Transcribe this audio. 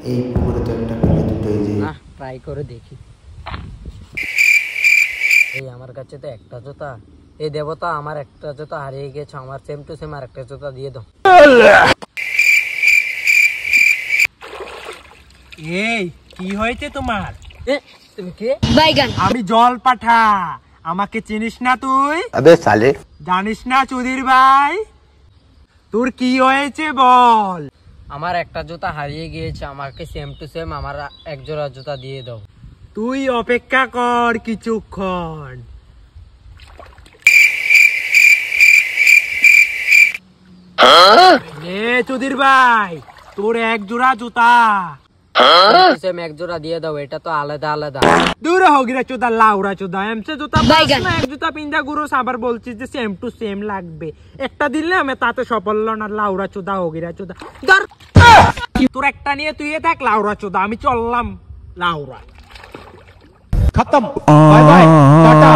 এই পুকুরে তো একটা পেলে দুটোই যে না ট্রাই করে দেখি। এই আমার কাছে তো একটা জুতা। এই দেবতা আমার একটা জুতা হারিয়ে গেছে, আমার সেম টু সেম আর একটা জুতা দিয়ে দাও। এই কি হয়েছে তোমার? তুমি কে? আমি জল পাঠা, আমাকে চিনিস না তুই? আবে সালে জানিস না চুদির ভাই? তোর কি হয়েছে বল? আমার একটা জুতা হারিয়ে গিয়েছে, আমাকে সেম টু সেম আমার এক জোড়া জুতা দিয়ে দাও। তুই অপেক্ষা কর কিছুক্ষণ। নে চুদির ভাই, তোর এক জোড়া জুতা। সেম এক জোড়া দিয়ে দাও, এটা তো আলাদা আলাদা। দূর হোগিরা চোদা লাউড়া চোদা, এমসে জুতা না এক জুতা পিন্দা গুরু আবার বলছিস যে সেম টু সেম লাগবে। একটা দিলে আমি তাতে সফল না, লাউড়া চোদা হোগিরা চোদা। ধর তোর একটা নিয়ে তুই থাক লাউড়া চোদা, আমি চললাম লাউড়া। খতম, বাই বাই, টাটা।